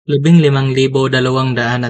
15,201, 15,202, 15,203, 15,204, 15,205, 15,206, 15,207, 15,208, 15,209, 15,210, 15,211, 15,212, 15,213, 15,214, 15,216, 15,216, 15,217, 15,218, 15,219, 15,220, 15,221, 15,222, 15,223, 15,224, 15,225, 15,226, 15,227, 15,228, 15,229, 15,230, 15,231, 15,232, 15,233, 15,234, 15,235, 15,236, 15,237, 15,238, 15,239, 15,240, 15,241, 15,242, 15,243, 15,244, 15,245, 15,246, 15,247, 15,248, 15,249, 15,250, 15,251, 15,252, 15,253, 15,254, 15,255, 15,256, 15,257, 15,258, 15,259, 15,260, 15,261, 15,262, 15,263, 15,264, 15,265, 15,266, 15,267, 15,268, 15,269, 15,270, 15,100, 15,271, 15,272, 15,273, 15,274, 15,275, 15,276, 15,277, 15,278, 15,279, 15,280, 15,281, 15,282, 15,283, 15,284, 15,285, 15,286, 15,287, 15,288, 15,289, 15,290, 15,291, 15,292, 15,293, 15,294, 15,295, 15,296,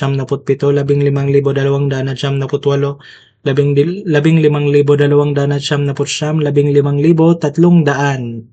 15,297, 15,298, 15,299, 15,300.